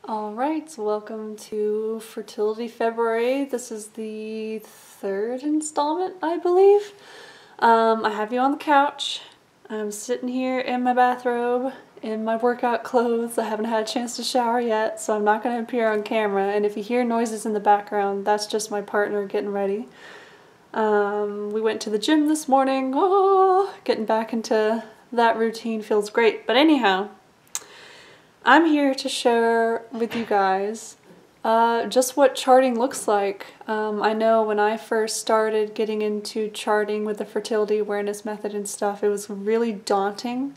Alright, so welcome to Fertility February. This is the third installment, I believe. I have you on the couch. I'm sitting here in my bathrobe, in my workout clothes. I haven't had a chance to shower yet, so I'm not going to appear on camera. And if you hear noises in the background, that's just my partner getting ready. We went to the gym this morning. Oh, getting back into that routine feels great. But anyhow, I'm here to share with you guys just what charting looks like. I know when I first started getting into charting with the fertility awareness method and stuff, it was really daunting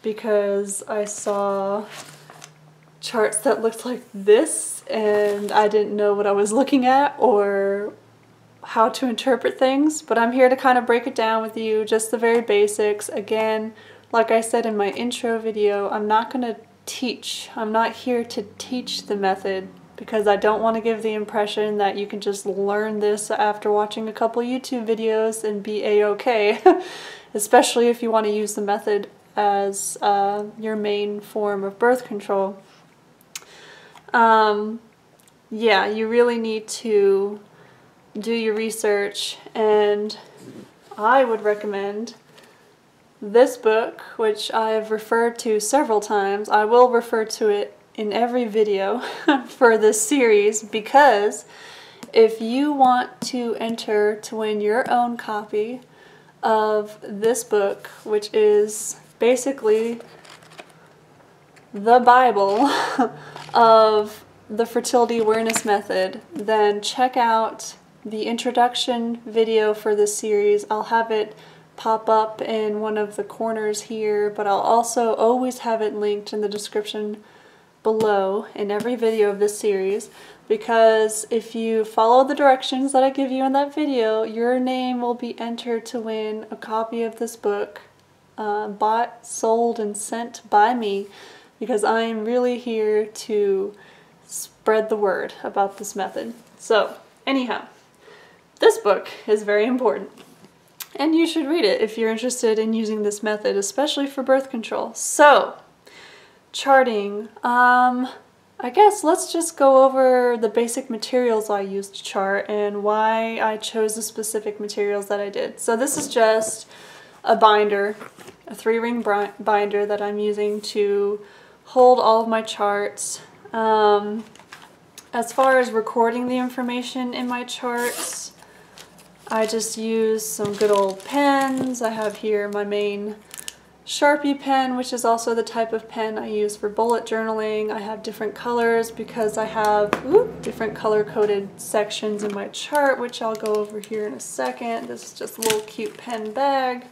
because I saw charts that looked like this and I didn't know what I was looking at or how to interpret things, but I'm here to kind of break it down with you, just the very basics. Again, like I said in my intro video, I'm not going to teach. I'm not here to teach the method because I don't want to give the impression that you can just learn this after watching a couple YouTube videos and be a-okay, especially if you want to use the method as your main form of birth control. Yeah, you really need to do your research, and I would recommend this book, which I've referred to several times. I will refer to it in every video for this series, because if you want to enter to win your own copy of this book, which is basically the Bible of the fertility awareness method, then check out the introduction video for this series. I'll have it pop up in one of the corners here, but I'll also always have it linked in the description below in every video of this series, because if you follow the directions that I give you in that video, your name will be entered to win a copy of this book, bought, sold, and sent by me, because I am really here to spread the word about this method. So anyhow, this book is very important, and you should read it if you're interested in using this method, especially for birth control. So, charting. I guess let's just go over the basic materials I used to chart and why I chose the specific materials that I did. So this is just a binder, a 3-ring binder that I'm using to hold all of my charts. As far as recording the information in my charts, I just use some good old pens. I have here my main Sharpie pen, which is also the type of pen I use for bullet journaling. I have different colors because I have different color-coded sections in my chart, which I'll go over here in a second. This is just a little cute pen bag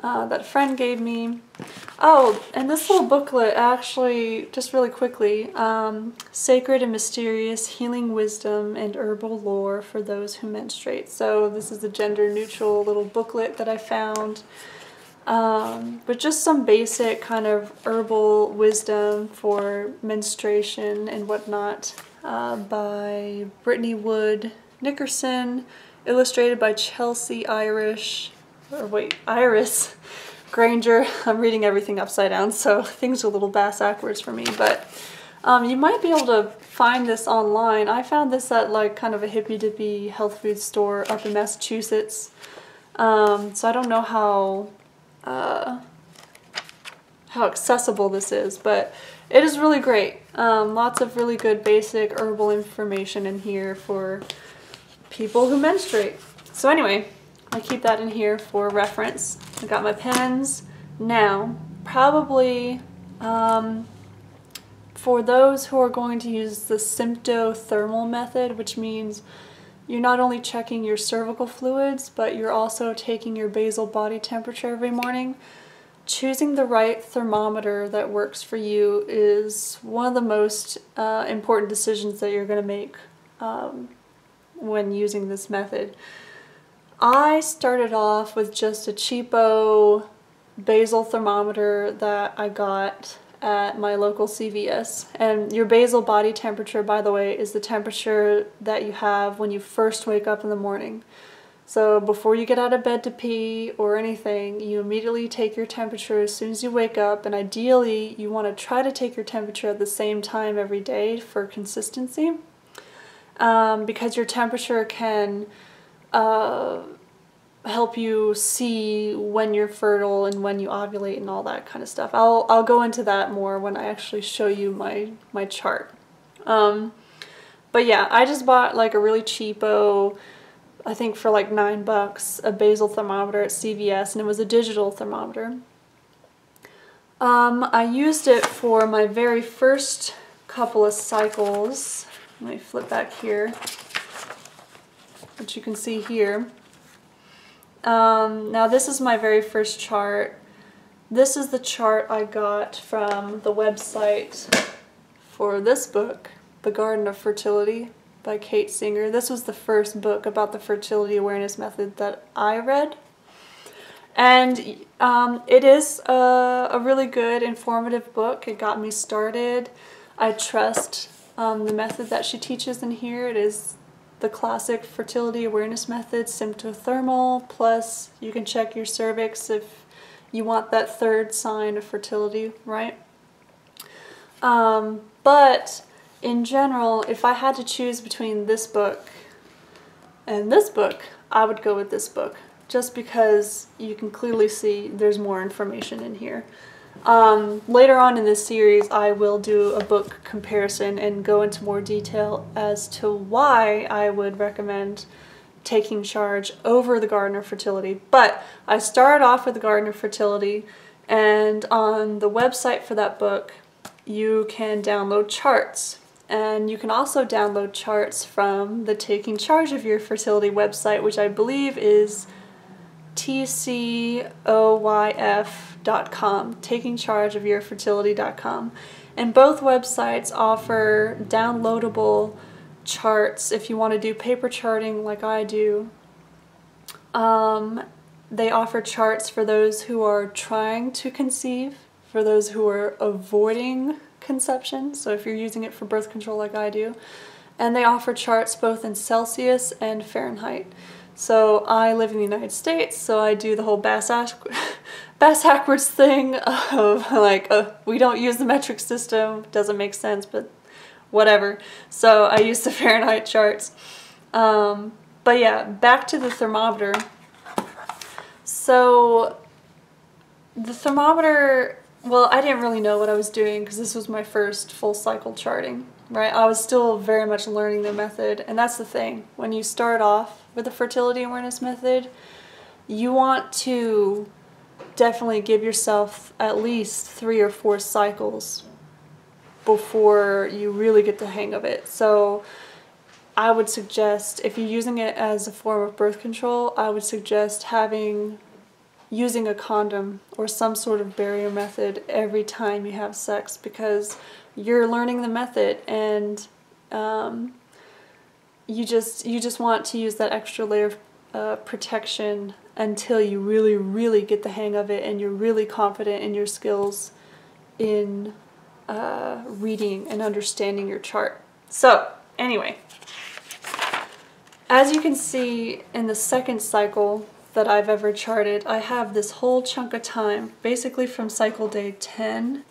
that a friend gave me. Oh, and this little booklet, actually, just really quickly, Sacred and Mysterious Healing Wisdom and Herbal Lore for Those Who Menstruate. So this is a gender-neutral little booklet that I found, but just some basic kind of herbal wisdom for menstruation and whatnot, by Brittany Wood Nickerson, illustrated by Chelsea Iris Granger. I'm reading everything upside down, so things are a little backwards for me, but you might be able to find this online. I found this at like kind of a hippy-dippy health food store up in Massachusetts, so I don't know how accessible this is, but it is really great. Lots of really good basic herbal information in here for people who menstruate. So anyway, I keep that in here for reference. I got my pens. Now, probably for those who are going to use the symptothermal method, which means you're not only checking your cervical fluids, but you're also taking your basal body temperature every morning, choosing the right thermometer that works for you is one of the most important decisions that you're going to make when using this method. I started off with just a cheapo basal thermometer that I got at my local CVS. And your basal body temperature, by the way, is the temperature that you have when you first wake up in the morning. So before you get out of bed to pee or anything, you immediately take your temperature as soon as you wake up, and ideally you want to try to take your temperature at the same time every day for consistency, because your temperature can help you see when you're fertile and when you ovulate and all that kind of stuff. I'll go into that more when I actually show you my chart. But yeah, I just bought like a really cheapo, I think for like $9, a basal thermometer at CVS, and it was a digital thermometer. I used it for my very first couple of cycles. Let me flip back here, which you can see here. Now this is my very first chart. This is the chart I got from the website for this book, The Garden of Fertility by Kate Singer. This was the first book about the fertility awareness method that I read. And it is a really good, informative book. It got me started. I trust the method that she teaches in here. It is the classic fertility awareness method, symptothermal, plus you can check your cervix if you want that third sign of fertility, right? But in general, if I had to choose between this book and this book, I would go with this book, just because you can clearly see there's more information in here. Later on in this series, I will do a book comparison and go into more detail as to why I would recommend taking charge over the Garden of Fertility. But I started off with the Garden of Fertility, and on the website for that book, you can download charts. And you can also download charts from the Taking Charge of Your Fertility website, which I believe is tcoyf.com, takingchargeofyourfertility.com. And both websites offer downloadable charts if you want to do paper charting like I do. They offer charts for those who are trying to conceive, for those who are avoiding conception, so if you're using it for birth control like I do. And they offer charts both in Celsius and Fahrenheit. So I live in the United States, so I do the whole backwards thing of like, we don't use the metric system, doesn't make sense, but whatever. So I use the Fahrenheit charts. But yeah, back to the thermometer. So the thermometer, well, I didn't really know what I was doing because this was my first full cycle charting, right? I was still very much learning the method, and that's the thing. When you start off with the fertility awareness method, you want to definitely give yourself at least 3 or 4 cycles before you really get the hang of it. So I would suggest, if you're using it as a form of birth control, I would suggest using a condom or some sort of barrier method every time you have sex, because you're learning the method, and you just want to use that extra layer of protection until you really get the hang of it and you're really confident in your skills in reading and understanding your chart. So anyway, as you can see in the second cycle that I've ever charted, I have this whole chunk of time, basically from cycle day 10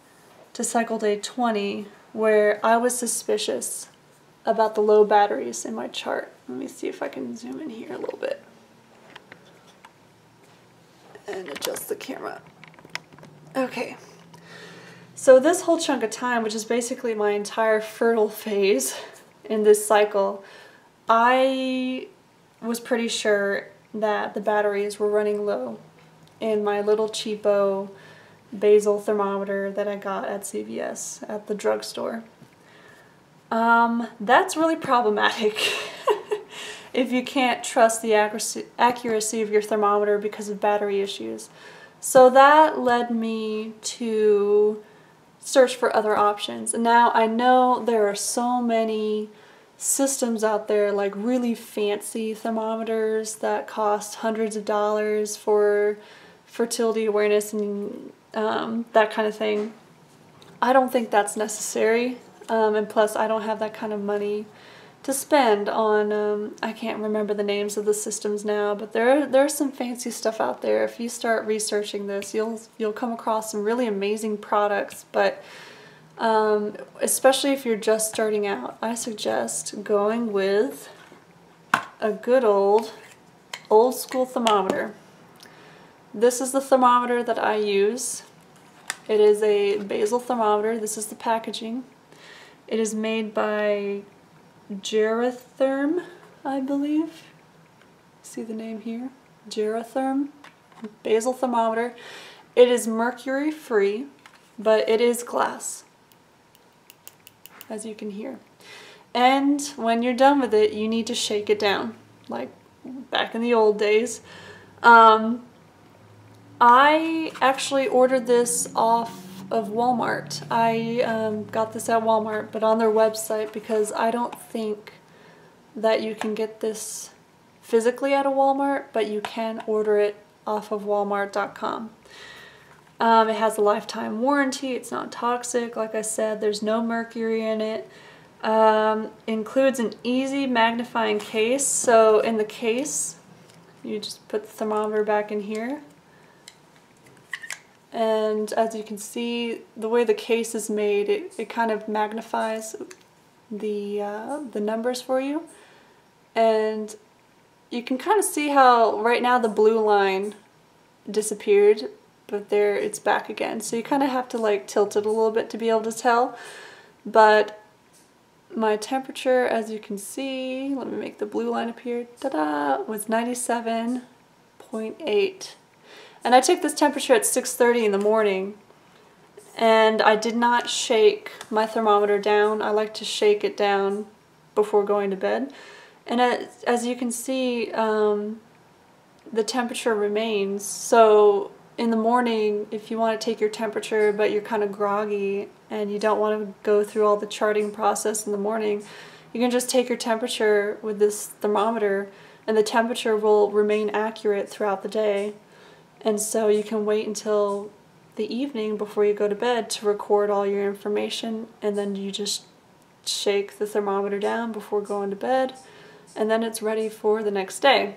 to cycle day 20, where I was suspicious about the low batteries in my chart. Let me see if I can zoom in here a little bit and adjust the camera. Okay, so this whole chunk of time, which is basically my entire fertile phase in this cycle, I was pretty sure that the batteries were running low in my little cheapo basal thermometer that I got at CVS at the drugstore. That's really problematic if you can't trust the accuracy of your thermometer because of battery issues. So that led me to search for other options. And now I know there are so many systems out there, like really fancy thermometers that cost hundreds of dollars for fertility awareness and that kind of thing. I don't think that's necessary, and plus I don't have that kind of money to spend on, I can't remember the names of the systems now, but there's some fancy stuff out there. If you start researching this, you'll come across some really amazing products, but especially if you're just starting out, I suggest going with a good old school thermometer. This is the thermometer that I use. It is a basal thermometer. This is the packaging. It is made by Geratherm, I believe. See the name here? Geratherm basal thermometer. It is mercury free, but it is glass, as you can hear. And when you're done with it, you need to shake it down, like back in the old days. I actually ordered this off of Walmart. I got this at Walmart, but on their website, because I don't think that you can get this physically at a Walmart, but you can order it off of walmart.com. It has a lifetime warranty. It's not toxic. Like I said, there's no mercury in it. Includes an easy magnifying case. So in the case, you just put the thermometer back in here. And as you can see, the way the case is made, it kind of magnifies the numbers for you. And you can kind of see how right now the blue line disappeared, but there it's back again. So you kind of have to like tilt it a little bit to be able to tell. But my temperature, as you can see, let me make the blue line appear, ta-da, was 97.8. And I took this temperature at 6:30 in the morning, and I did not shake my thermometer down. I like to shake it down before going to bed. And as you can see, the temperature remains. So in the morning, if you want to take your temperature but you're kind of groggy and you don't want to go through all the charting process in the morning, you can just take your temperature with this thermometer and the temperature will remain accurate throughout the day. And so you can wait until the evening before you go to bed to record all your information, and then you just shake the thermometer down before going to bed, and then it's ready for the next day.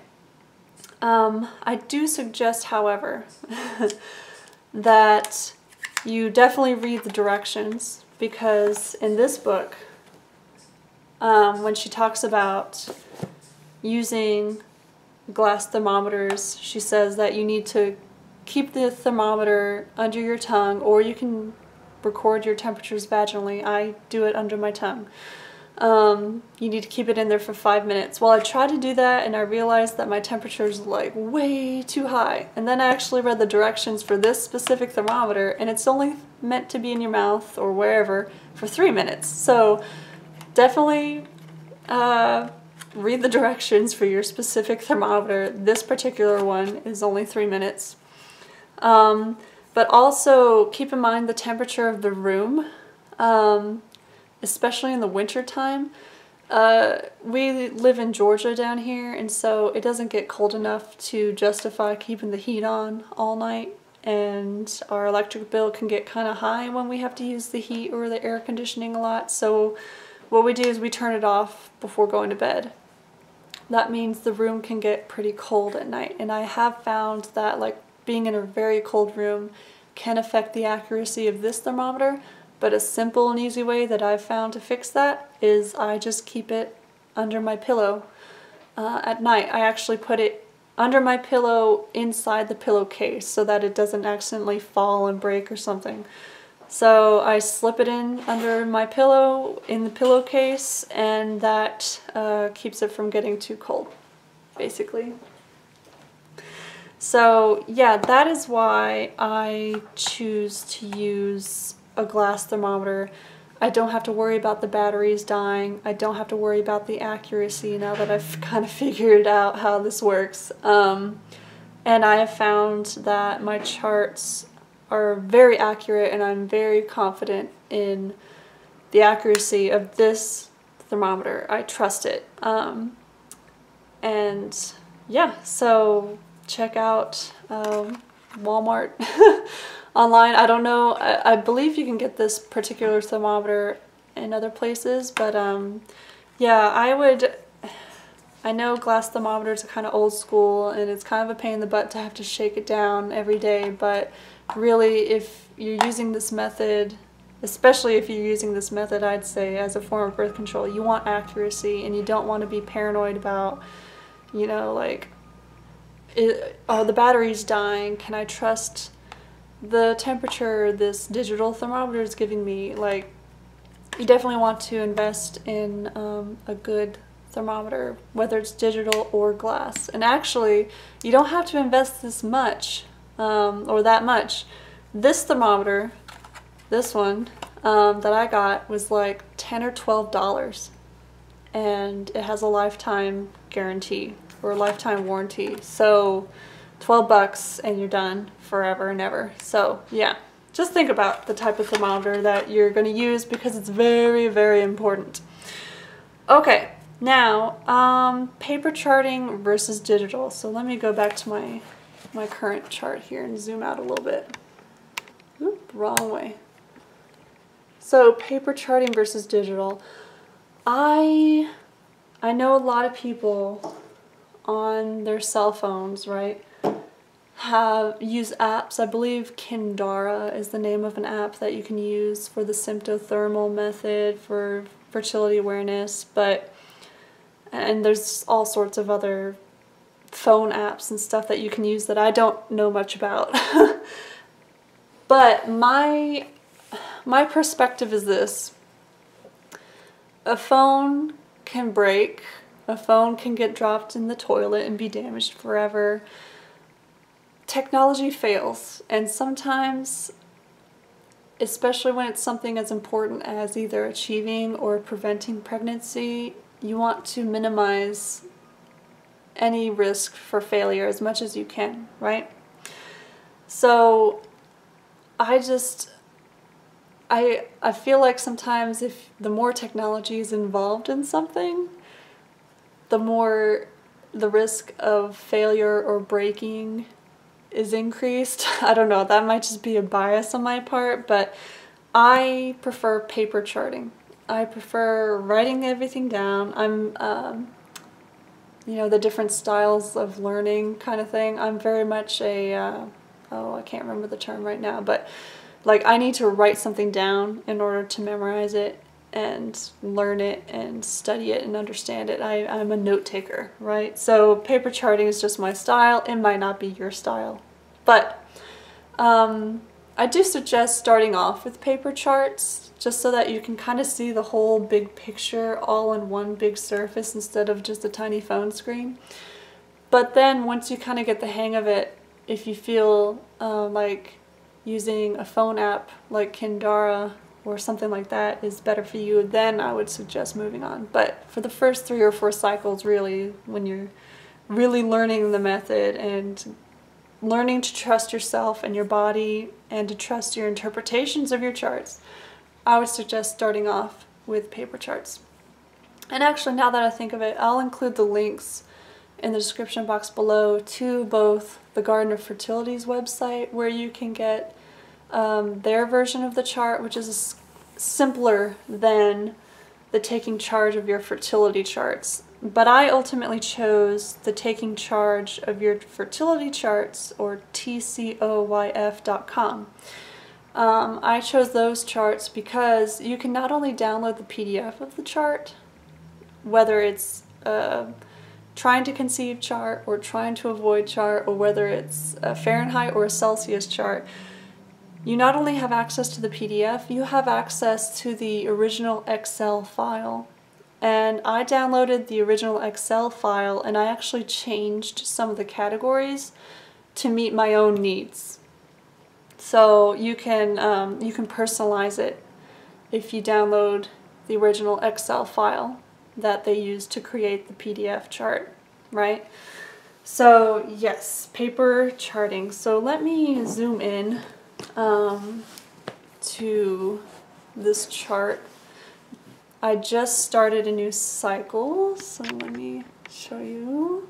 I do suggest, however, that you definitely read the directions, because in this book, when she talks about using glass thermometers, she says that you need to keep the thermometer under your tongue, or you can record your temperatures vaginally. I do it under my tongue. You need to keep it in there for 5 minutes. Well, I tried to do that and I realized that my temperature is like way too high. And then I actually read the directions for this specific thermometer, and it's only meant to be in your mouth or wherever for 3 minutes. So definitely read the directions for your specific thermometer. This particular one is only 3 minutes. But also keep in mind the temperature of the room, especially in the winter time. We live in Georgia down here, and so it doesn't get cold enough to justify keeping the heat on all night, and our electric bill can get kind of high when we have to use the heat or the air conditioning a lot. So what we do is we turn it off before going to bed. That means the room can get pretty cold at night, and I have found that like being in a very cold room can affect the accuracy of this thermometer, but a simple and easy way that I've found to fix that is I just keep it under my pillow at night. I actually put it under my pillow inside the pillowcase so that it doesn't accidentally fall and break or something. So I slip it in under my pillow in the pillowcase, and that keeps it from getting too cold, basically. So yeah, that is why I choose to use a glass thermometer. I don't have to worry about the batteries dying. I don't have to worry about the accuracy now that I've kind of figured out how this works. And I have found that my charts are very accurate, and I'm very confident in the accuracy of this thermometer. I trust it. And yeah, so check out Walmart online. I don't know, I believe you can get this particular thermometer in other places, but Yeah, I know glass thermometers are kind of old school and it's kind of a pain in the butt to have to shake it down every day, but really if you're using this method, especially if you're using this method, I'd say as a form of birth control, you want accuracy and you don't want to be paranoid about, you know, like, oh, the battery's dying, can I trust the temperature this digital thermometer is giving me? Like, you definitely want to invest in a good thermometer, whether it's digital or glass. And actually, you don't have to invest this much or that much. This thermometer, this one that I got, was like $10 or $12, and it has a lifetime guarantee or a lifetime warranty. So 12 bucks and you're done forever and ever. So yeah, just think about the type of thermometer that you're going to use because it's very, very important. Okay, now paper charting versus digital. So let me go back to my current chart here and zoom out a little bit. Oop, wrong way. So paper charting versus digital. I know a lot of people on their cell phones, right, use apps. I believe Kindara is the name of an app that you can use for the symptothermal method for fertility awareness, and there's all sorts of other phone apps and stuff that you can use that I don't know much about. But my perspective is this: a phone can break, a phone can get dropped in the toilet and be damaged forever. Technology fails, and sometimes, especially when it's something as important as either achieving or preventing pregnancy, you want to minimize any risk for failure as much as you can, right? So I feel like sometimes if the more technology is involved in something, the more the risk of failure or breaking is increased. I don't know, that might just be a bias on my part, but I prefer paper charting. I prefer writing everything down. I'm, you know, the different styles of learning kind of thing. I'm very much a, oh, I can't remember the term right now, but like I need to write something down in order to memorize it and learn it and study it and understand it. I'm a note taker, right? So paper charting is just my style. It might not be your style, but I do suggest starting off with paper charts just so that you can kind of see the whole big picture all in one big surface instead of just a tiny phone screen. But then once you kind of get the hang of it, if you feel like using a phone app like Kindara or something like that is better for you, then I would suggest moving on. But for the first 3 or 4 cycles, really, when you're really learning the method and learning to trust yourself and your body and to trust your interpretations of your charts, I would suggest starting off with paper charts. And actually, now that I think of it, I'll include the links in the description box below to both the Garden of Fertility's website, where you can get their version of the chart, which is simpler than the taking charge of your fertility charts. But I ultimately chose the taking charge of your fertility charts, or tcoyf.com. I chose those charts because you can not only download the PDF of the chart, whether it's trying to conceive chart or trying to avoid chart, or whether it's a Fahrenheit or a Celsius chart. You not only have access to the PDF, you have access to the original Excel file. And I downloaded the original Excel file and I actually changed some of the categories to meet my own needs. So you can personalize it if you download the original Excel file that they used to create the PDF chart, right? So yes, paper charting. So let me zoom in to this chart. I just started a new cycle, so let me show you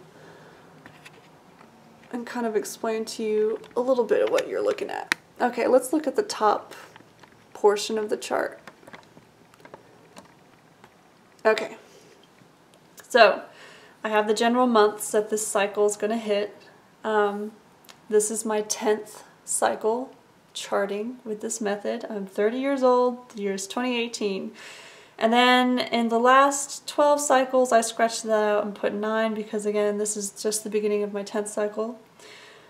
and kind of explain to you a little bit of what you're looking at. Okay, let's look at the top portion of the chart. Okay, So I have the general months that this cycle is going to hit. This is my 10th cycle charting with this method. I'm 30 years old, the year is 2018. And then in the last 12 cycles, I scratched that out and put 9 because, again, this is just the beginning of my 10th cycle.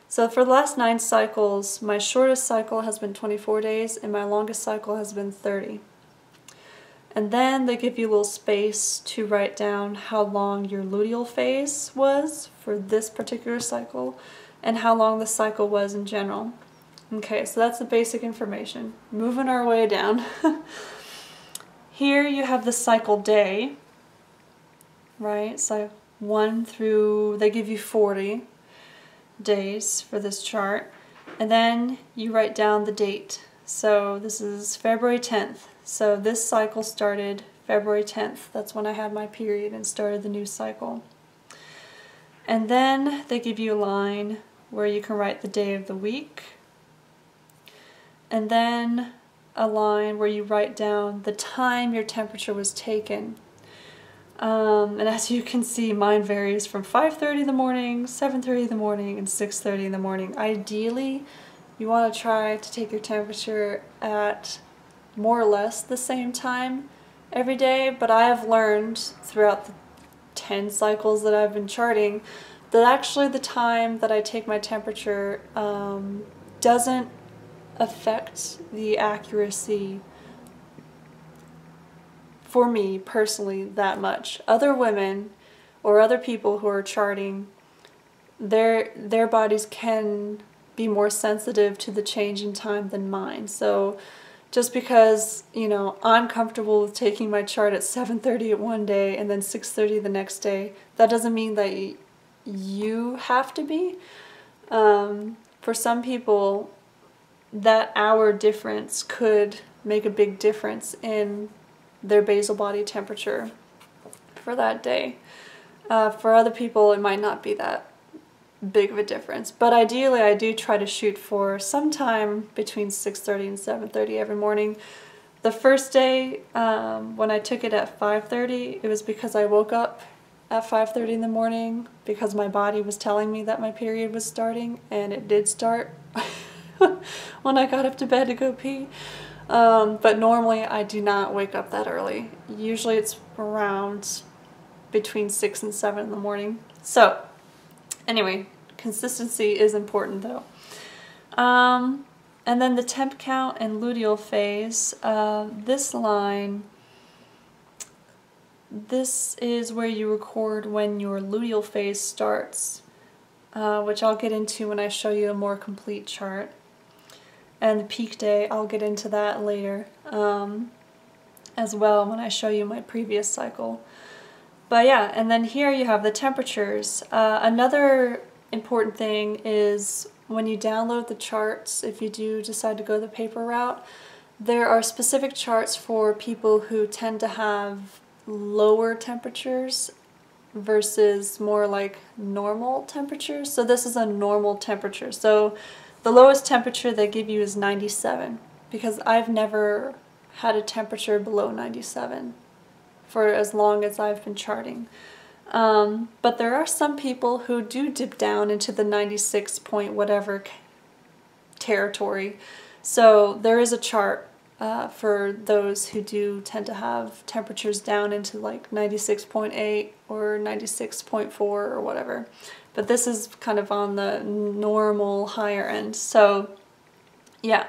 So for the last 9 cycles, my shortest cycle has been 24 days and my longest cycle has been 30. And then they give you a little space to write down how long your luteal phase was for this particular cycle and how long the cycle was in general. Okay, so that's the basic information. Moving our way down. Here you have the cycle day, right? So 1 through, they give you 40 days for this chart. And then you write down the date. So this is February 10th. So this cycle started February 10th. That's when I had my period and started the new cycle. And then they give you a line where you can write the day of the week. And then a line where you write down the time your temperature was taken. And as you can see, mine varies from 5:30 in the morning, 7:30 in the morning, and 6:30 in the morning. Ideally, you want to try to take your temperature at more or less the same time every day, but I have learned throughout the 10 cycles that I've been charting that actually the time that I take my temperature doesn't affect the accuracy for me personally that much. Other women or other people who are charting, their bodies can be more sensitive to the change in time than mine. So just because, you know, I'm comfortable with taking my chart at 7:30 at one day and then 6:30 the next day, that doesn't mean that you have to be. For some people, that hour difference could make a big difference in their basal body temperature for that day. For other people, it might not be that big of a difference. But ideally, I do try to shoot for sometime between 6:30 and 7:30 every morning. The first day, when I took it at 5:30, it was because I woke up at 5:30 in the morning because my body was telling me that my period was starting, and it did start when I got up to bed to go pee. But normally I do not wake up that early. Usually it's around between 6 and 7 in the morning. So anyway, consistency is important though. And then the temp count and luteal phase. This line, this is where you record when your luteal phase starts, which I'll get into when I show you a more complete chart. And the peak day, I'll get into that later as well when I show you my previous cycle. But yeah, and then here you have the temperatures. Another important thing is when you download the charts, if you do decide to go the paper route, there are specific charts for people who tend to have lower temperatures versus more like normal temperatures. So this is a normal temperature. So the lowest temperature they give you is 97 because I've never had a temperature below 97 for as long as I've been charting. But there are some people who do dip down into the 96 point whatever territory. So there is a chart for those who do tend to have temperatures down into like 96.8 or 96.4 or whatever. But this is kind of on the normal higher end. So yeah.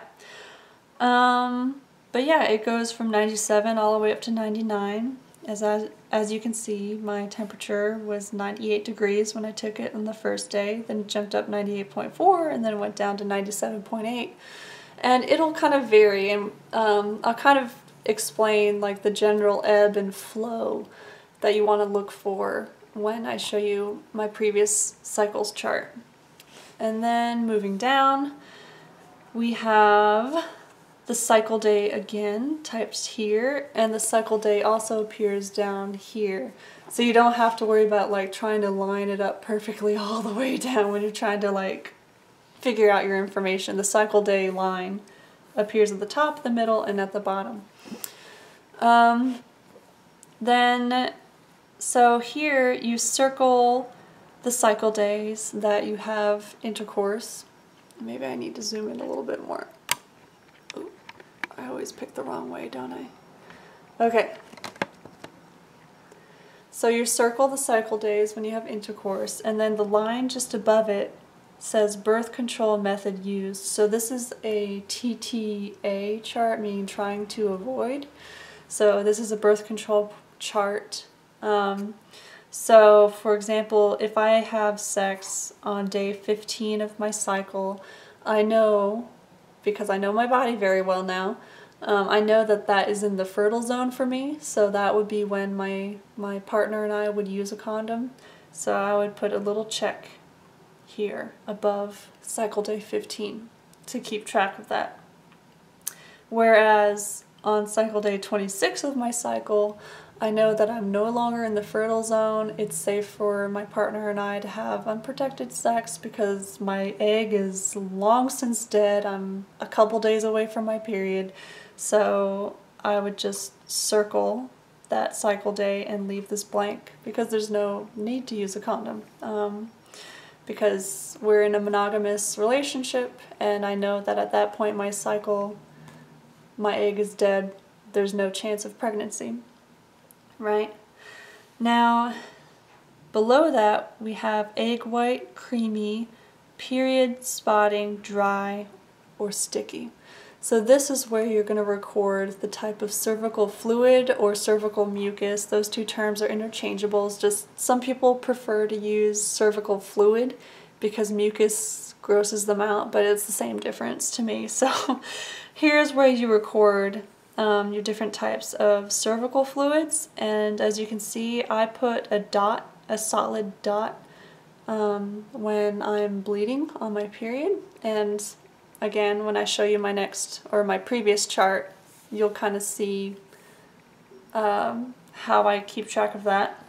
But yeah, it goes from 97 all the way up to 99. As you can see, my temperature was 98 degrees when I took it on the first day, then it jumped up 98.4 and then it went down to 97.8. And it'll kind of vary, and I'll kind of explain like the general ebb and flow that you want to look for when I show you my previous cycles chart. And then moving down, we have the cycle day again typed here, and the cycle day also appears down here. So you don't have to worry about like trying to line it up perfectly all the way down when you're trying to like figure out your information. The cycle day line appears at the top, the middle, and at the bottom. Then So here you circle the cycle days that you have intercourse. Maybe I need to zoom in a little bit more. Ooh, I always pick the wrong way, don't I? Okay. So you circle the cycle days when you have intercourse, and then the line just above it says birth control method used. So this is a TTA chart, meaning trying to avoid. So this is a birth control chart. So for example, if I have sex on day 15 of my cycle, I know, because I know my body very well now, I know that that is in the fertile zone for me, so that would be when my partner and I would use a condom. So I would put a little check here above cycle day 15 to keep track of that. Whereas on cycle day 26 of my cycle, I know that I'm no longer in the fertile zone. It's safe for my partner and I to have unprotected sex because my egg is long since dead. I'm a couple days away from my period. So I would just circle that cycle day and leave this blank because there's no need to use a condom. Because we're in a monogamous relationship and I know that at that point my cycle, my egg is dead. There's no chance of pregnancy. Right? Now, below that we have egg white, creamy, period, spotting, dry, or sticky. So this is where you're going to record the type of cervical fluid or cervical mucus. Those two terms are interchangeable. It's just some people prefer to use cervical fluid because mucus grosses them out, but it's the same difference to me. So here's where you record your different types of cervical fluids, and as you can see, I put a dot, a solid dot, when I'm bleeding on my period, and again, when I show you my next, or my previous chart, you'll kind of see how I keep track of that.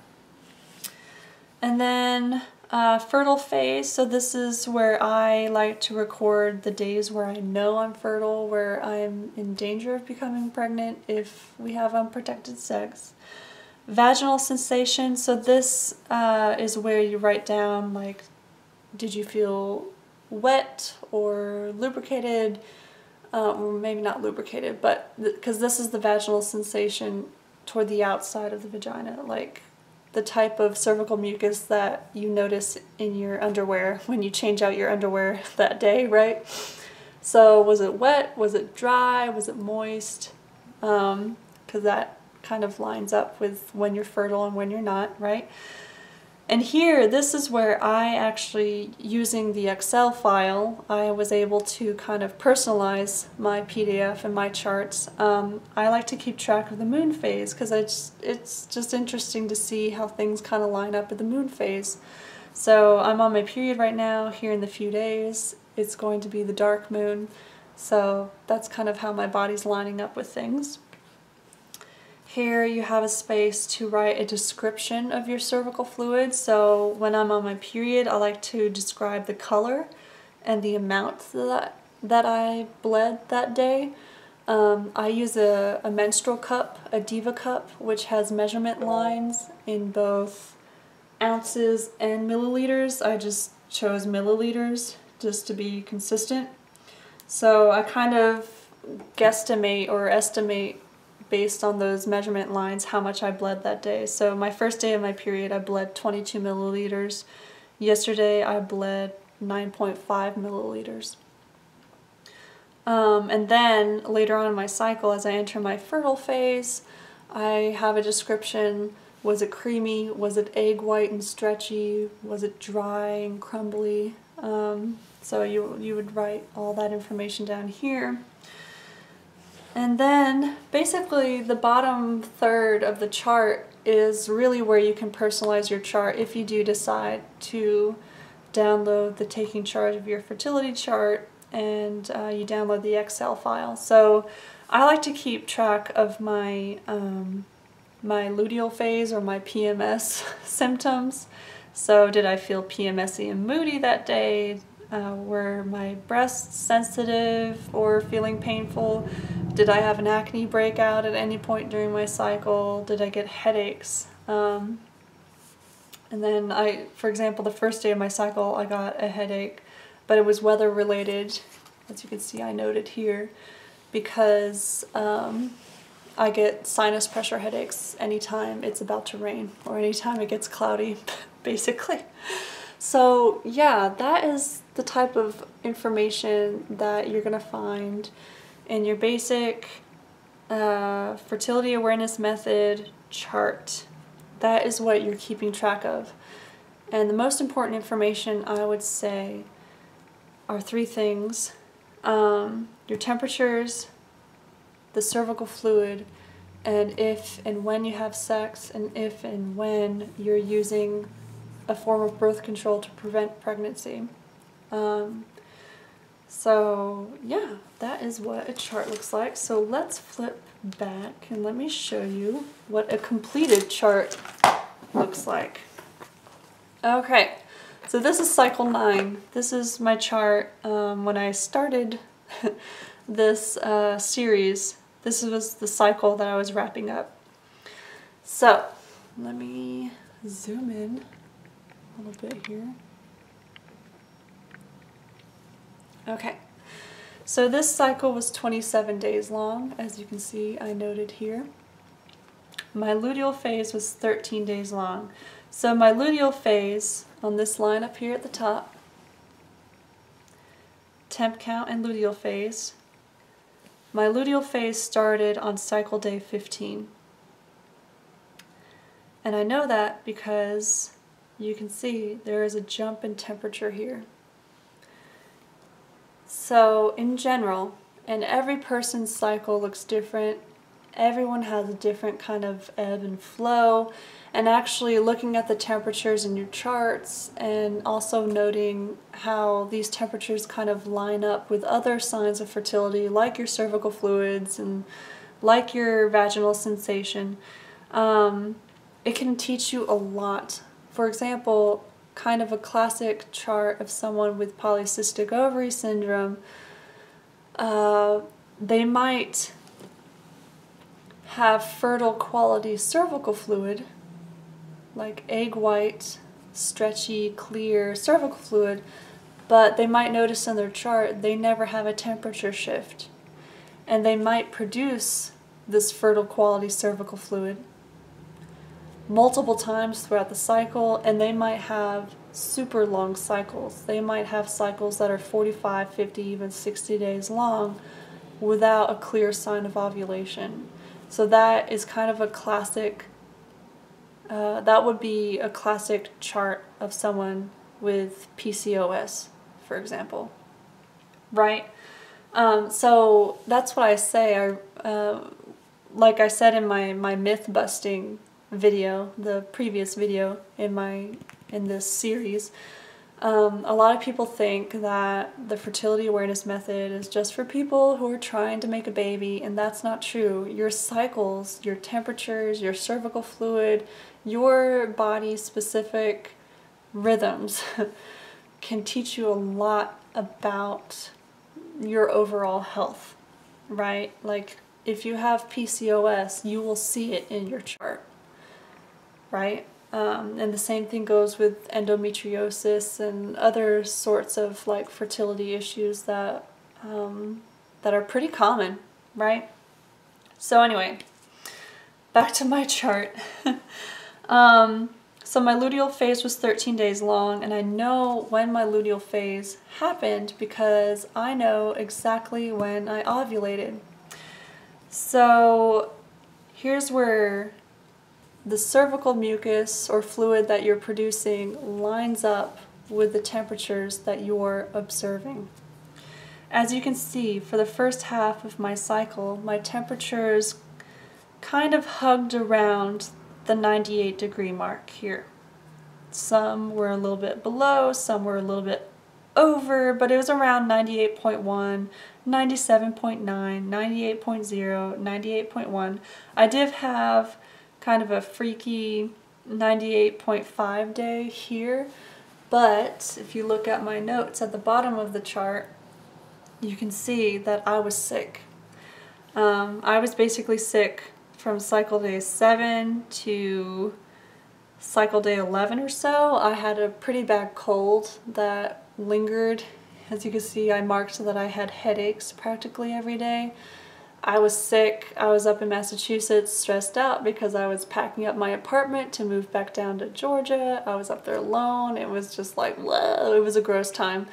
And then fertile phase, so this is where I like to record the days where I know I'm fertile, where I'm in danger of becoming pregnant if we have unprotected sex. Vaginal sensation, so this is where you write down, like, did you feel wet or lubricated, or maybe not lubricated, but because this is the vaginal sensation toward the outside of the vagina, like the type of cervical mucus that you notice in your underwear when you change out your underwear that day, right? So was it wet? Was it dry? Was it moist? Because that kind of lines up with when you're fertile and when you're not, right? And here, this is where I actually, using the Excel file, I was able to kind of personalize my PDF and my charts. I like to keep track of the moon phase because it's just interesting to see how things kind of line up with the moon phase. So I'm on my period right now. Here in the few days, it's going to be the dark moon. So that's kind of how my body's lining up with things. Here you have a space to write a description of your cervical fluid. So when I'm on my period, I like to describe the color and the amount that I bled that day. I use a menstrual cup, a Diva cup, which has measurement lines in both ounces and milliliters. I just chose milliliters just to be consistent. So I kind of guesstimate or estimate based on those measurement lines how much I bled that day. So my first day of my period I bled 22 milliliters. Yesterday I bled 9.5 milliliters. And then later on in my cycle, as I enter my fertile phase, I have a description. Was it creamy? Was it egg white and stretchy? Was it dry and crumbly? So you would write all that information down here. And then basically the bottom third of the chart is really where you can personalize your chart if you do decide to download the Taking Charge of Your Fertility chart and you download the Excel file. So I like to keep track of my my luteal phase or my PMS symptoms. So did I feel PMSy and moody that day? Were my breasts sensitive or feeling painful? Did I have an acne breakout at any point during my cycle? Did I get headaches? And then for example, the first day of my cycle I got a headache, but it was weather related, as you can see I noted here, because I get sinus pressure headaches anytime it's about to rain or anytime it gets cloudy, basically. So yeah, that is the type of information that you're going to find in your basic fertility awareness method chart. That is what you're keeping track of. And the most important information, I would say, are three things. Your temperatures, the cervical fluid, and if and when you have sex, and if and when you're using a form of birth control to prevent pregnancy. So yeah, that is what a chart looks like. So let's flip back and let me show you what a completed chart looks like. Okay, so this is cycle 9. This is my chart when I started this series. This was the cycle that I was wrapping up. So let me zoom in a little bit here. Okay, so this cycle was 27 days long, as you can see I noted here. My luteal phase was 13 days long. So my luteal phase, on this line up here at the top, temp count and luteal phase, my luteal phase started on cycle day 15. And I know that because you can see there is a jump in temperature here. So in general, and every person's cycle looks different, everyone has a different kind of ebb and flow, and actually looking at the temperatures in your charts and also noting how these temperatures kind of line up with other signs of fertility, like your cervical fluids and like your vaginal sensation, it can teach you a lot. For example, kind of a classic chart of someone with polycystic ovary syndrome, they might have fertile quality cervical fluid, like egg white, stretchy, clear cervical fluid, but they might notice in their chart they never have a temperature shift. And they might produce this fertile quality cervical fluid multiple times throughout the cycle, and they might have super long cycles. They might have cycles that are 45, 50, even 60 days long without a clear sign of ovulation. So that is kind of a classic, that would be a classic chart of someone with PCOS, for example, right? So that's what I say. Like I said in my myth busting video, the previous video in this series, a lot of people think that the fertility awareness method is just for people who are trying to make a baby, and that's not true. Your cycles, your temperatures, your cervical fluid, your body specific rhythms can teach you a lot about your overall health, right? Like if you have PCOS, you will see it in your chart, right? And the same thing goes with endometriosis and other sorts of like fertility issues that that are pretty common, right? So anyway, back to my chart. So my luteal phase was 13 days long, and I know when my luteal phase happened because I know exactly when I ovulated. So here's where the cervical mucus or fluid that you're producing lines up with the temperatures that you're observing. As you can see, for the first half of my cycle, my temperatures kind of hugged around the 98-degree mark here. Some were a little bit below, some were a little bit over, but it was around 98.1, 97.9, 98.0, 98.1. I did have kind of a freaky 98.5 day here, but if you look at my notes at the bottom of the chart, you can see that I was sick. I was basically sick from cycle day 7 to cycle day 11 or so, I had a pretty bad cold that lingered. As you can see, I marked that I had headaches practically every day. I was sick. I was up in Massachusetts stressed out because I was packing up my apartment to move back down to Georgia. I was up there alone. It was just like, whoa, it was a gross time.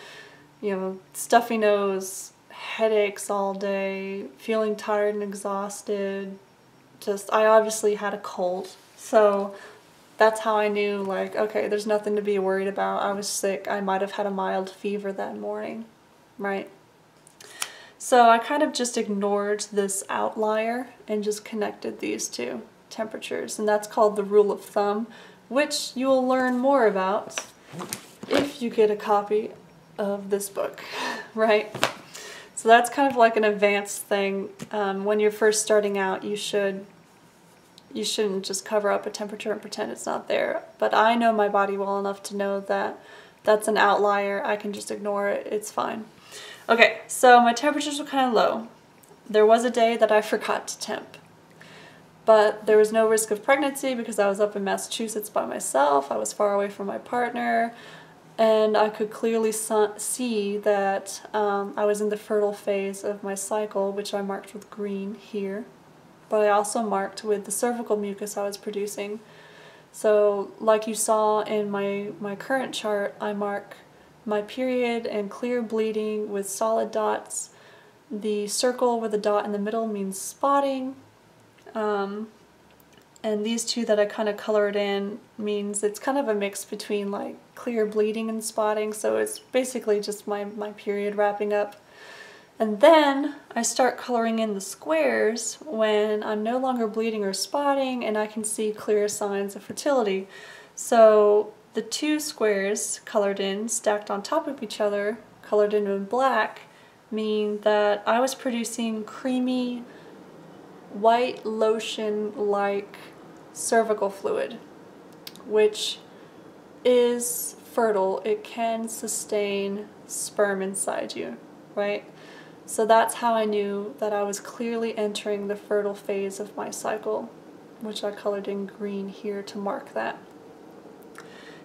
You know, stuffy nose, headaches all day, feeling tired and exhausted. I obviously had a cold. So that's how I knew, like, okay, there's nothing to be worried about. I was sick. I might have had a mild fever that morning, right? So I kind of just ignored this outlier and just connected these two temperatures, and that's called the rule of thumb, which you will learn more about if you get a copy of this book, right? So that's kind of like an advanced thing. When you're first starting out, you shouldn't just cover up a temperature and pretend it's not there. But I know my body well enough to know that that's an outlier. I can just ignore it. It's fine. Okay, so my temperatures were kind of low. There was a day that I forgot to temp, but there was no risk of pregnancy because I was up in Massachusetts by myself. I was far away from my partner, and I could clearly see that I was in the fertile phase of my cycle, which I marked with green here, but I also marked with the cervical mucus I was producing. So like you saw in my current chart, I mark my period and clear bleeding with solid dots. The circle with a dot in the middle means spotting. And these two that I kind of colored in means it's kind of a mix between like clear bleeding and spotting. So it's basically just my period wrapping up. And then I start coloring in the squares when I'm no longer bleeding or spotting and I can see clear signs of fertility. So the two squares colored in, stacked on top of each other, colored in black, mean that I was producing creamy, white lotion-like cervical fluid, which is fertile. It can sustain sperm inside you, right? So that's how I knew that I was clearly entering the fertile phase of my cycle, which I colored in green here to mark that.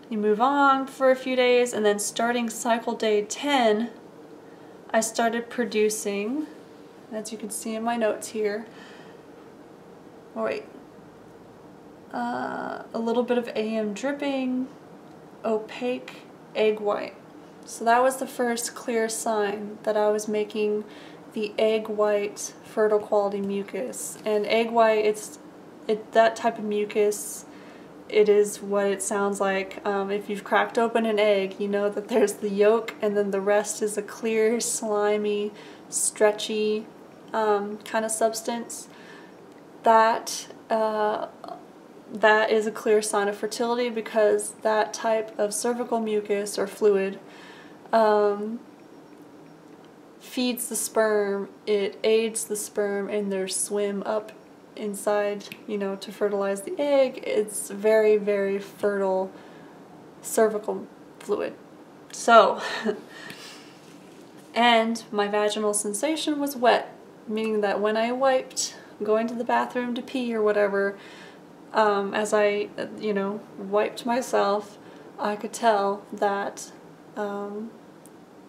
You move on for a few days, and then starting cycle day 10, I started producing, as you can see in my notes here, a little bit of AM dripping, opaque egg white. So that was the first clear sign that I was making the egg white fertile quality mucus. And egg white, that type of mucus, it is what it sounds like. If you've cracked open an egg, you know that there's the yolk and then the rest is a clear, slimy, stretchy kind of substance. That is a clear sign of fertility because that type of cervical mucus or fluid feeds the sperm, it aids the sperm in their swim up inside, you know, to fertilize the egg. It's very, very fertile cervical fluid. So, and my vaginal sensation was wet, meaning that when I wiped, going to the bathroom to pee or whatever, as I, you know, wiped myself, I could tell that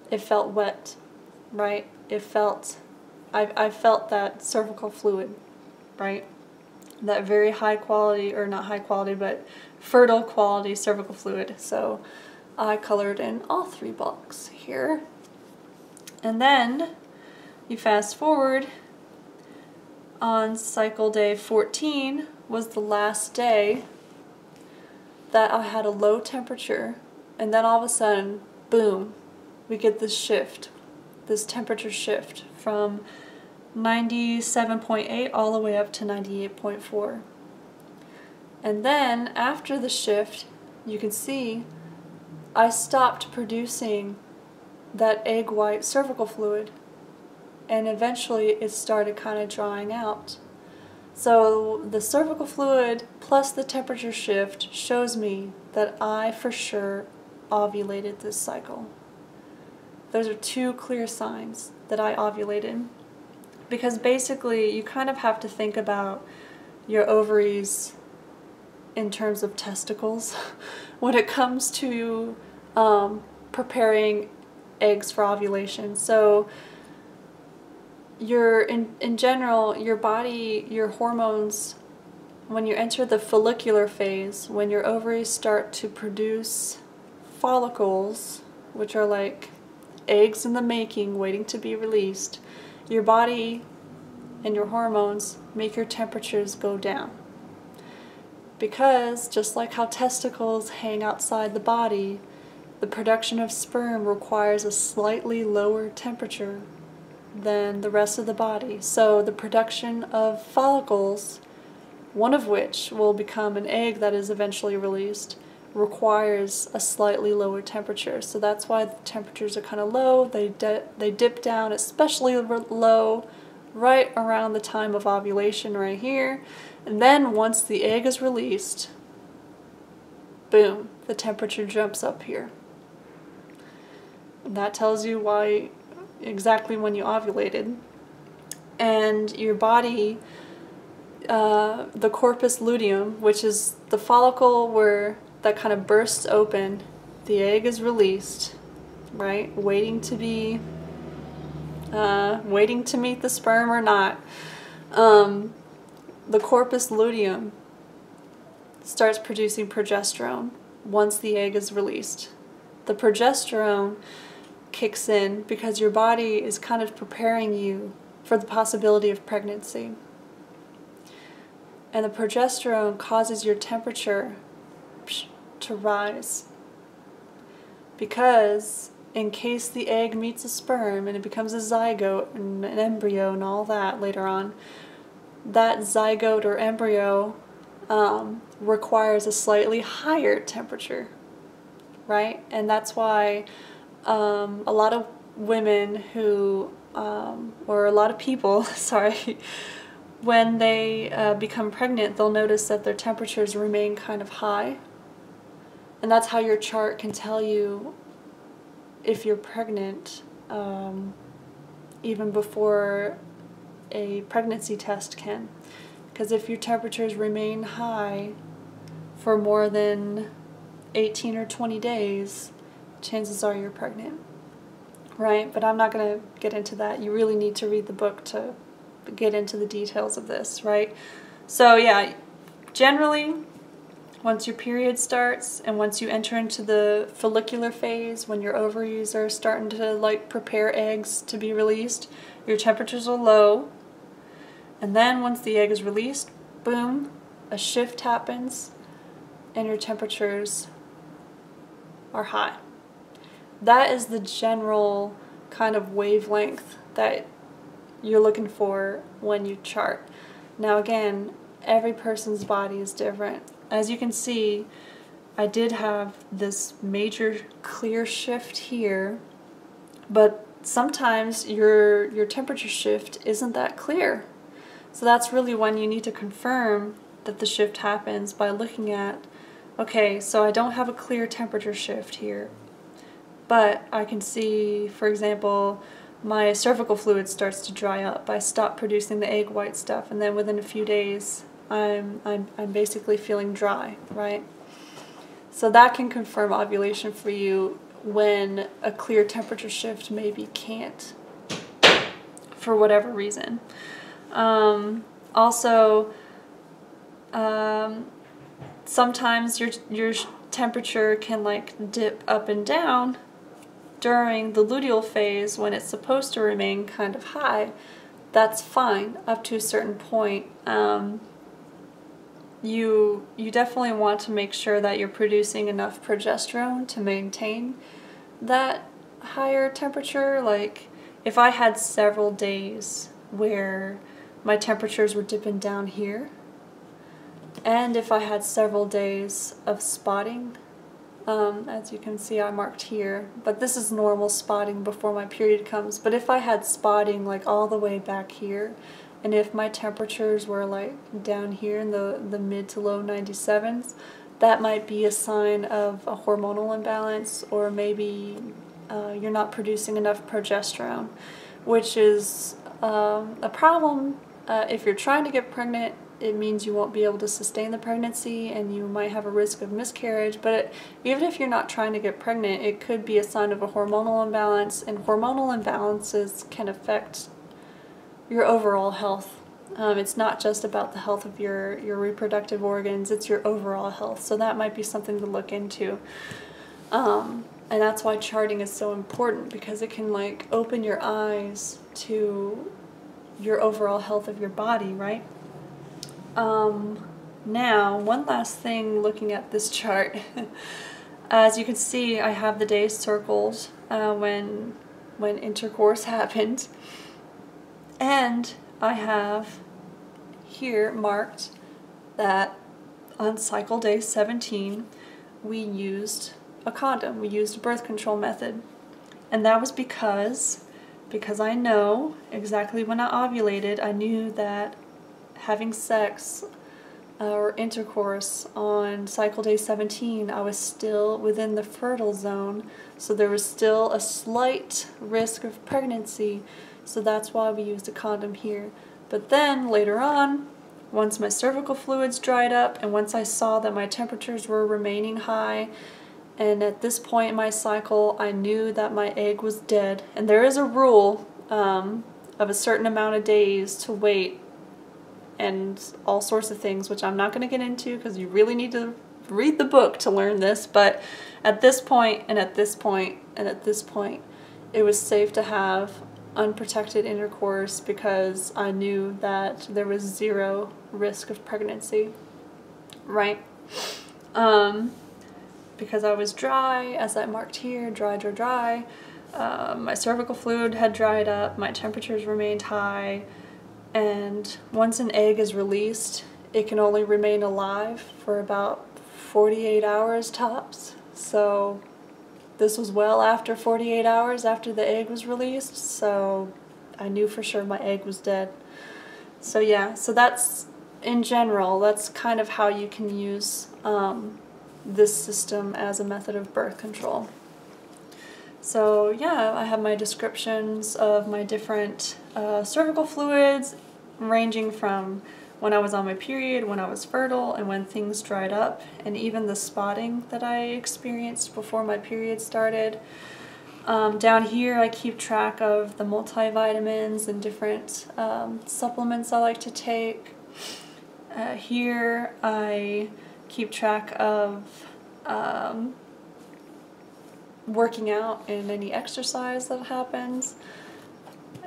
it felt wet, right? It felt, I felt that cervical fluid, right? That very high quality, or not high quality, but fertile quality cervical fluid. So I colored in all three blocks here. And then you fast forward, on cycle day 14 was the last day that I had a low temperature, and then all of a sudden, boom, we get this shift, this temperature shift from 97.8 all the way up to 98.4. And then after the shift, you can see I stopped producing that egg white cervical fluid, and eventually it started kind of drying out. So the cervical fluid plus the temperature shift shows me that I for sure ovulated this cycle. Those are two clear signs that I ovulated, because basically you kind of have to think about your ovaries in terms of testicles when it comes to preparing eggs for ovulation. So in general, your body, your hormones, when you enter the follicular phase, when your ovaries start to produce follicles, which are like eggs in the making waiting to be released, your body and your hormones make your temperatures go down. Because just like how testicles hang outside the body, the production of sperm requires a slightly lower temperature than the rest of the body. So the production of follicles, one of which will become an egg that is eventually released, requires a slightly lower temperature. So that's why the temperatures are kind of low. They dip down, especially low right around the time of ovulation right here. And then once the egg is released, boom, the temperature jumps up here. And that tells you why, exactly when you ovulated. And your body, the corpus luteum, which is the follicle that kind of bursts open, the egg is released, right? Waiting to meet the sperm or not. The corpus luteum starts producing progesterone once the egg is released. The progesterone kicks in because your body is kind of preparing you for the possibility of pregnancy. And the progesterone causes your temperature to rise. Because in case the egg meets a sperm and it becomes a zygote and an embryo and all that later on, that zygote or embryo requires a slightly higher temperature, right? And that's why a lot of women who, or a lot of people, sorry, when they become pregnant, they'll notice that their temperatures remain kind of high. And that's how your chart can tell you if you're pregnant, even before a pregnancy test can. Because if your temperatures remain high for more than 18 or 20 days, chances are you're pregnant, right? But I'm not going to get into that. You really need to read the book to get into the details of this, right? So yeah, generally, once your period starts and once you enter into the follicular phase, when your ovaries are starting to like prepare eggs to be released, your temperatures are low. And then once the egg is released, boom, a shift happens and your temperatures are high. That is the general kind of wavelength that you're looking for when you chart. Now again, every person's body is different. As you can see, I did have this major clear shift here, but sometimes your temperature shift isn't that clear. So that's really when you need to confirm that the shift happens by looking at, okay, so I don't have a clear temperature shift here, but I can see, for example, my cervical fluid starts to dry up. I stop producing the egg white stuff, and then within a few days, I'm basically feeling dry, right? So that can confirm ovulation for you when a clear temperature shift maybe can't, for whatever reason. Also, sometimes your temperature can like dip up and down during the luteal phase when it's supposed to remain kind of high. That's fine up to a certain point. You definitely want to make sure that you're producing enough progesterone to maintain that higher temperature. Like if I had several days where my temperatures were dipping down here, and if I had several days of spotting, as you can see I marked here, but this is normal spotting before my period comes, but if I had spotting like all the way back here, and if my temperatures were like down here in the mid to low 97s, that might be a sign of a hormonal imbalance, or maybe you're not producing enough progesterone, which is a problem if you're trying to get pregnant, it means you won't be able to sustain the pregnancy and you might have a risk of miscarriage. But even if you're not trying to get pregnant, it could be a sign of a hormonal imbalance, and hormonal imbalances can affect your overall health. It's not just about the health of your reproductive organs, it's your overall health. So that might be something to look into. And that's why charting is so important, because it can like open your eyes to your overall health of your body, right? Now, one last thing looking at this chart. As you can see, I have the days circled when intercourse happened. And I have here marked that on cycle day 17, we used a condom. We used a birth control method. And that was because I know exactly when I ovulated, I knew that having sex or intercourse on cycle day 17, I was still within the fertile zone, so there was still a slight risk of pregnancy, so that's why we used a condom here. But then later on, once my cervical fluids dried up and once I saw that my temperatures were remaining high, and at this point in my cycle I knew that my egg was dead, and there is a rule of a certain amount of days to wait and all sorts of things, which I'm not going to get into because you really need to read the book to learn this, but at this point and at this point and at this point it was safe to have unprotected intercourse because I knew that there was zero risk of pregnancy, right? Because I was dry, as I marked here, dry. My cervical fluid had dried up, my temperatures remained high, and once an egg is released, it can only remain alive for about 48 hours tops. So this was well after 48 hours after the egg was released, so I knew for sure my egg was dead. So yeah, so that's, in general, that's kind of how you can use this system as a method of birth control. So yeah, I have my descriptions of my different cervical fluids, ranging from when I was on my period, when I was fertile, and when things dried up, and even the spotting that I experienced before my period started. Down here I keep track of the multivitamins and different supplements I like to take. Here I keep track of working out and any exercise that happens.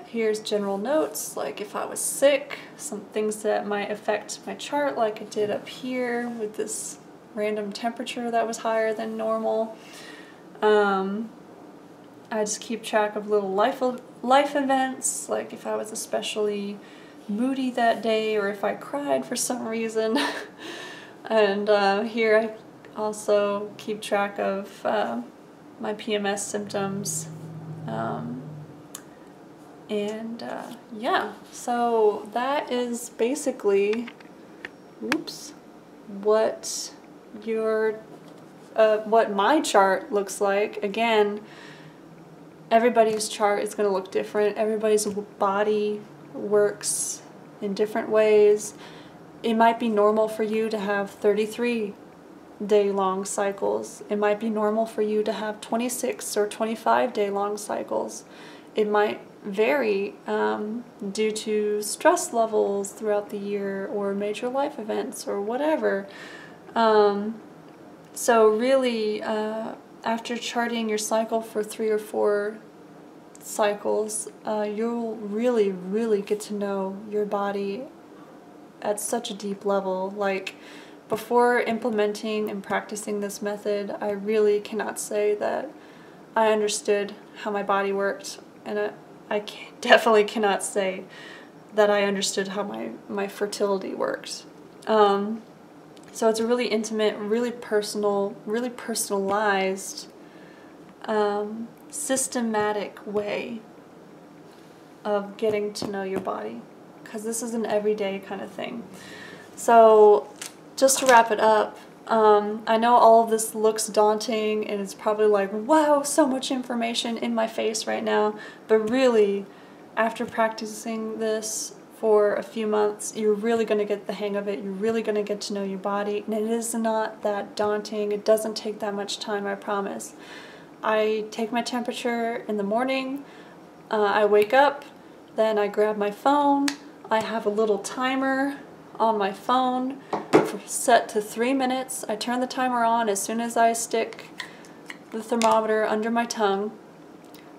Here's general notes, like if I was sick, some things that might affect my chart, like it did up here with this random temperature that was higher than normal. I just keep track of little life events, like if I was especially moody that day or if I cried for some reason. And here I also keep track of my PMS symptoms. Yeah, so that is basically, what my chart looks like. Again, everybody's chart is going to look different. Everybody's body works in different ways. It might be normal for you to have 33-day-long cycles. It might be normal for you to have 26 or 25-day-long cycles. It might vary due to stress levels throughout the year or major life events or whatever. So really, after charting your cycle for 3 or 4 cycles, you'll really get to know your body at such a deep level. Like, before implementing and practicing this method, I really cannot say that I understood how my body worked, and I definitely cannot say that I understood how my fertility works. So it's a really intimate, really personal, really personalized, systematic way of getting to know your body, because this is an everyday kind of thing. So just to wrap it up, I know all of this looks daunting and it's probably like, wow, so much information in my face right now, but really, after practicing this for a few months, you're really going to get the hang of it. You're really going to get to know your body, and it is not that daunting. It doesn't take that much time, I promise. I take my temperature in the morning, I wake up, then I grab my phone. I have a little timer on my phone set to 3 minutes. I turn the timer on as soon as I stick the thermometer under my tongue.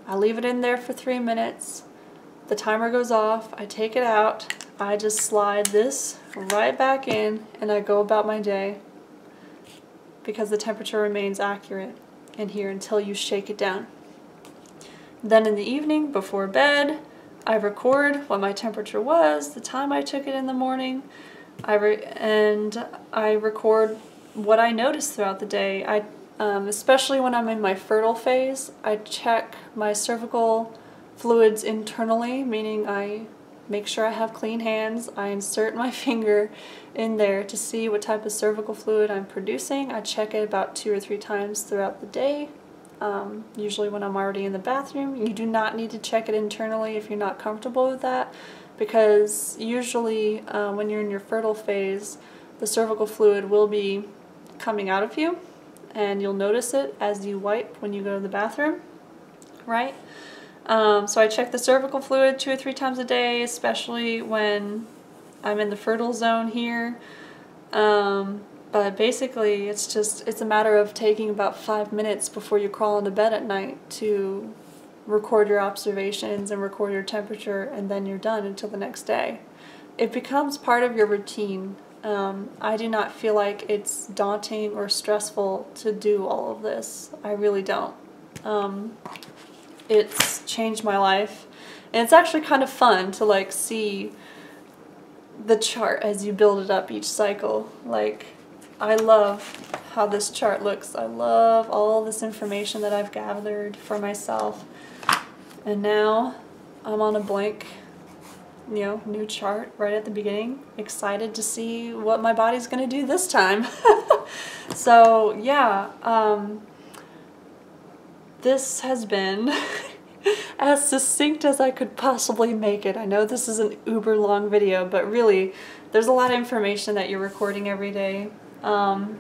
I leave it in there for 3 minutes. The timer goes off, I take it out, I just slide this right back in, and I go about my day because the temperature remains accurate in here until you shake it down. Then in the evening, before bed, I record what my temperature was, the time I took it in the morning, and I record what I noticed throughout the day. Especially when I'm in my fertile phase, I check my cervical fluids internally, meaning I make sure I have clean hands. I insert my finger in there to see what type of cervical fluid I'm producing. I check it about 2 or 3 times throughout the day, usually when I'm already in the bathroom. You do not need to check it internally if you're not comfortable with that, because usually when you're in your fertile phase, the cervical fluid will be coming out of you, and you'll notice it as you wipe when you go to the bathroom, right? So I check the cervical fluid 2 or 3 times a day, especially when I'm in the fertile zone here. But basically it's a matter of taking about 5 minutes before you crawl into bed at night to record your observations and record your temperature, and then you're done until the next day. It becomes part of your routine. I do not feel like it's daunting or stressful to do all of this. I really don't. It's changed my life, and it's actually kind of fun to like see the chart as you build it up each cycle. Like, I love how this chart looks. I love all this information that I've gathered for myself, and now I'm on a blank, new chart right at the beginning, excited to see what my body's gonna do this time. So yeah, this has been as succinct as I could possibly make it. I know this is an uber long video, but really there's a lot of information that you're recording every day. And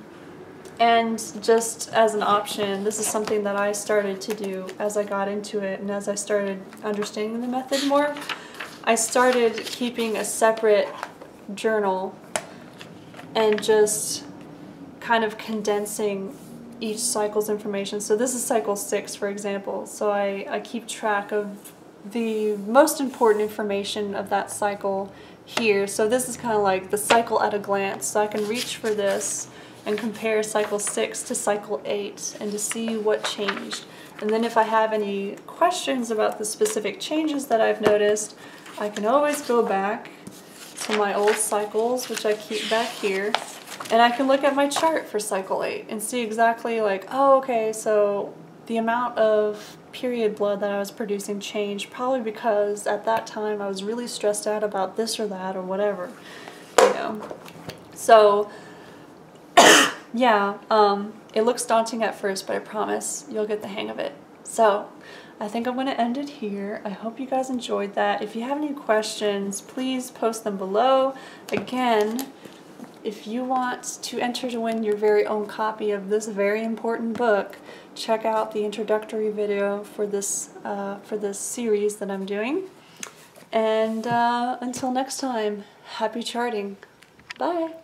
just as an option, this is something that I started to do as I got into it and as I started understanding the method more. I started keeping a separate journal and just kind of condensing each cycle's information. So this is cycle 6, for example. So I keep track of the most important information of that cycle here. So this is kind of like the cycle at a glance. So I can reach for this and compare cycle 6 to cycle 8 and to see what changed. And then if I have any questions about the specific changes that I've noticed, I can always go back to my old cycles, which I keep back here, and I can look at my chart for cycle 8 and see exactly like, oh, okay, so the amount of period blood that I was producing changed, probably because at that time I was really stressed out about this or that or whatever, So, yeah, it looks daunting at first, but I promise you'll get the hang of it. So, I think I'm going to end it here. I hope you guys enjoyed that. If you have any questions, please post them below. Again, if you want to enter to win your very own copy of this very important book, check out the introductory video for this series that I'm doing. And until next time, happy charting. Bye!